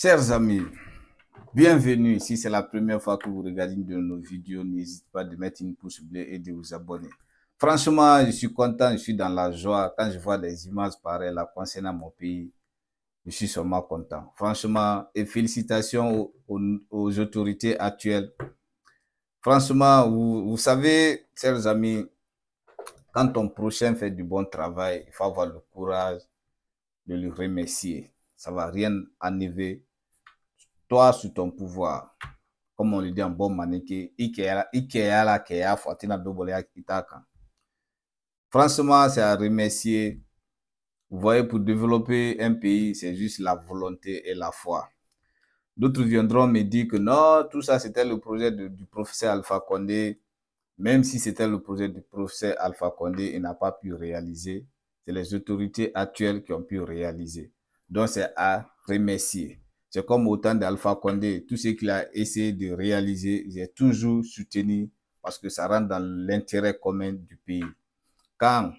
Chers amis, bienvenue. Si c'est la première fois que vous regardez une de nos vidéos, n'hésitez pas de mettre une pouce bleu et de vous abonner. Franchement, je suis content, je suis dans la joie. Quand je vois des images pareilles là concernant mon pays, je suis seulement content. Franchement, et félicitations aux autorités actuelles. Franchement, vous savez, chers amis, quand ton prochain fait du bon travail, il faut avoir le courage de le remercier. Ça ne va rien enlever toi sous ton pouvoir. Comme on le dit en bon maniqué, franchement, c'est à remercier. Vous voyez, pour développer un pays, c'est juste la volonté et la foi. D'autres viendront me dire que non, tout ça, c'était le projet du professeur Alpha Condé. Même si c'était le projet du professeur Alpha Condé, il n'a pas pu réaliser. C'est les autorités actuelles qui ont pu réaliser. Donc, c'est à remercier. C'est comme au temps d'Alpha Condé, tout ce qu'il a essayé de réaliser, j'ai toujours soutenu parce que ça rentre dans l'intérêt commun du pays. Quand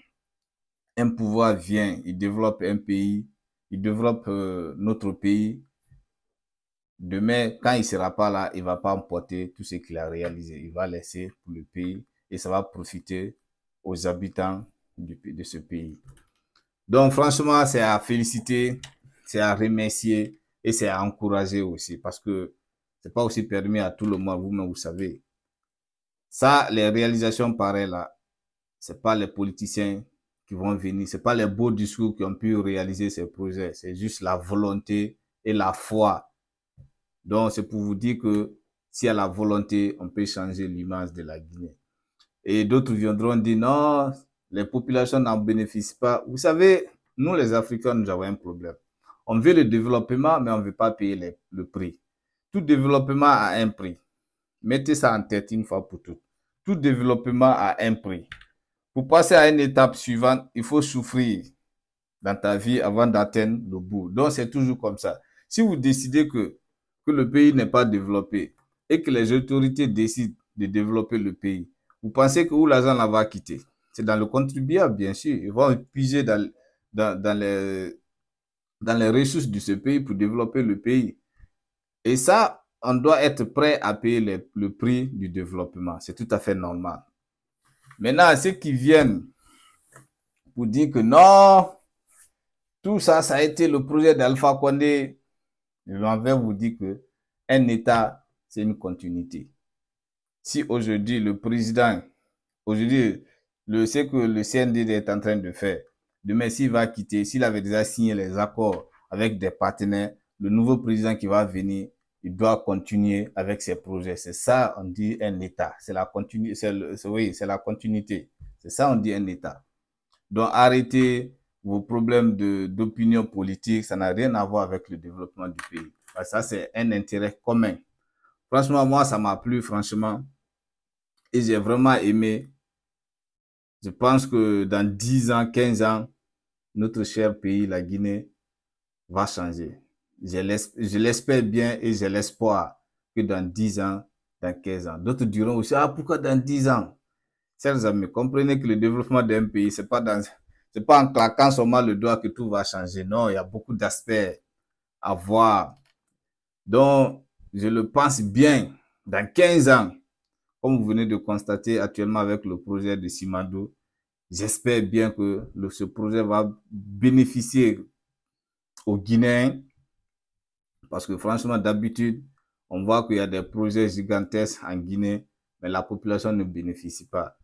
un pouvoir vient, il développe un pays, il développe notre pays, demain, quand il ne sera pas là, il ne va pas emporter tout ce qu'il a réalisé. Il va laisser pour le pays et ça va profiter aux habitants de ce pays. Donc, franchement, c'est à féliciter, c'est à remercier et c'est à encourager aussi parce que c'est pas aussi permis à tout le monde, vous-même, vous savez. Ça, les réalisations pareilles là, c'est pas les politiciens qui vont venir, c'est pas les beaux discours qui ont pu réaliser ces projets, c'est juste la volonté et la foi. Donc, c'est pour vous dire que s'il y a la volonté, on peut changer l'image de la Guinée. Et d'autres viendront dire non, les populations n'en bénéficient pas. Vous savez, nous les Africains, nous avons un problème. On veut le développement, mais on ne veut pas payer le prix. Tout développement a un prix. Mettez ça en tête une fois pour toutes. Tout développement a un prix. Pour passer à une étape suivante, il faut souffrir dans ta vie avant d'atteindre le bout. Donc, c'est toujours comme ça. Si vous décidez que le pays n'est pas développé et que les autorités décident de développer le pays, vous pensez que où l'argent va quitter? C'est dans le contribuable, bien sûr. Ils vont puiser dans les ressources de ce pays pour développer le pays. Et ça, on doit être prêt à payer le prix du développement. C'est tout à fait normal. Maintenant, ceux qui viennent pour dire que non, tout ça, ça a été le projet d'Alpha Condé, je vais vous dire que un État, c'est une continuité. Si aujourd'hui, le président, aujourd'hui, ce que le CND est en train de faire, demain, s'il va quitter, s'il avait déjà signé les accords avec des partenaires, le nouveau président qui va venir, il doit continuer avec ses projets. C'est ça, on dit un État. C'est la continuité. Oui, c'est la continuité. C'est ça, on dit un État. Donc, arrêtez vos problèmes d'opinion politique. Ça n'a rien à voir avec le développement du pays. Parce que ça, c'est un intérêt commun. Franchement, moi, ça m'a plu, franchement. Et j'ai vraiment aimé. Je pense que dans 10 ans, 15 ans, notre cher pays, la Guinée, va changer. Je l'espère bien et j'ai l'espoir que dans 10 ans, dans 15 ans. D'autres diront aussi, ah, pourquoi dans 10 ans? Chers amis, comprenez que le développement d'un pays, c'est pas en claquant seulement le doigt que tout va changer. Non, il y a beaucoup d'aspects à voir. Donc, je le pense bien, dans 15 ans, comme vous venez de constater actuellement avec le projet de Simandou, j'espère bien que ce projet va bénéficier aux Guinéens parce que franchement, d'habitude, on voit qu'il y a des projets gigantesques en Guinée, mais la population ne bénéficie pas.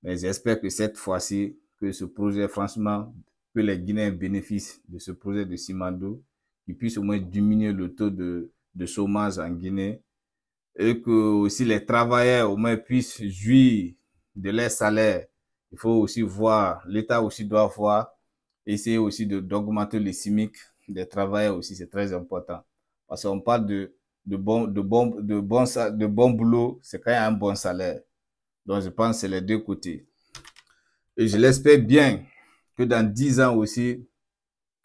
Mais j'espère que cette fois-ci, que ce projet, franchement, que les Guinéens bénéficient de ce projet de Simandou, qu'ils puissent au moins diminuer le taux de chômage en Guinée et que aussi les travailleurs au moins puissent jouir de leur salaire. Il faut aussi voir, l'État aussi doit voir, essayer aussi d'augmenter le SMIC des travailleurs aussi, c'est très important. Parce qu'on parle de bon boulot, c'est quand il y a un bon salaire. Donc je pense que c'est les deux côtés. Et je l'espère bien que dans 10 ans aussi,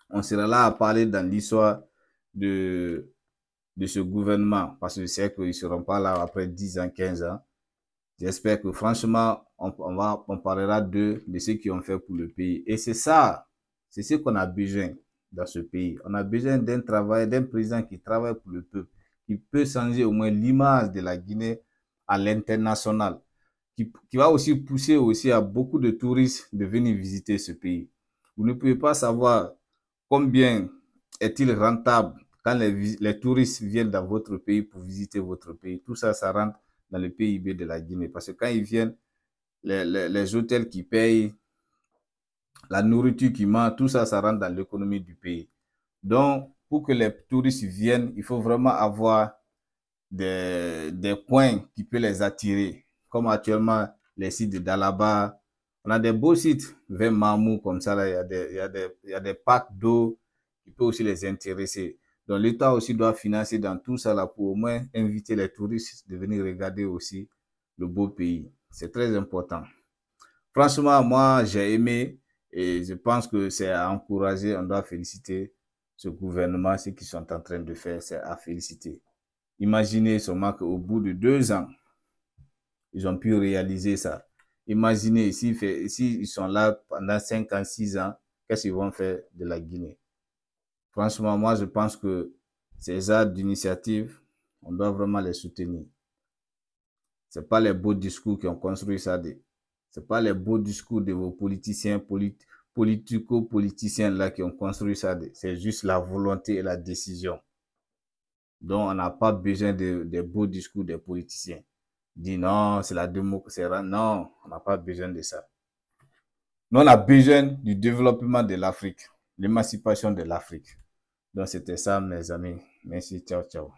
on sera là à parler dans l'histoire de ce gouvernement. Parce que je sais qu'ils ne seront pas là après 10 ans, 15 ans. J'espère que franchement, on parlera de ce qu'ils ont fait pour le pays. Et c'est ça, c'est ce qu'on a besoin. dans ce pays. On a besoin d'un président qui travaille pour le peuple, qui peut changer au moins l'image de la Guinée à l'international, qui va aussi pousser aussi à beaucoup de touristes de venir visiter ce pays. Vous ne pouvez pas savoir combien est-il rentable quand les touristes viennent dans votre pays pour visiter votre pays. Tout ça, ça rentre dans le PIB de la Guinée. Parce que quand ils viennent, les hôtels qui payent, la nourriture qui mange, tout ça, ça rentre dans l'économie du pays. Donc, pour que les touristes viennent, il faut vraiment avoir des points qui peuvent les attirer. Comme actuellement, les sites de Dalaba. On a des beaux sites vers Mamou, comme ça, là, il y a des parcs d'eau qui peuvent aussi les intéresser. Donc, l'État aussi doit financer dans tout ça là pour au moins inviter les touristes de venir regarder aussi le beau pays. C'est très important. Franchement, moi, j'ai aimé et je pense que c'est à encourager. On doit féliciter ce gouvernement, ce qu'ils sont en train de faire, c'est à féliciter. Imaginez seulement qu'au bout de 2 ans, ils ont pu réaliser ça. Imaginez s'ils sont là pendant 5 ans, 6 ans, qu'est-ce qu'ils vont faire de la Guinée? Franchement, moi, je pense que ces actes d'initiative, on doit vraiment les soutenir. Ce n'est pas les beaux discours qui ont construit ça. Ce n'est pas les beaux discours de vos politiciens, politico-politiciens là qui ont construit ça. C'est juste la volonté et la décision. Donc, on n'a pas besoin des beaux discours des politiciens. Dit non, c'est la démocratie. Non, on n'a pas besoin de ça. Nous, on a besoin du développement de l'Afrique, l'émancipation de l'Afrique. Donc, c'était ça, mes amis. Merci, ciao, ciao.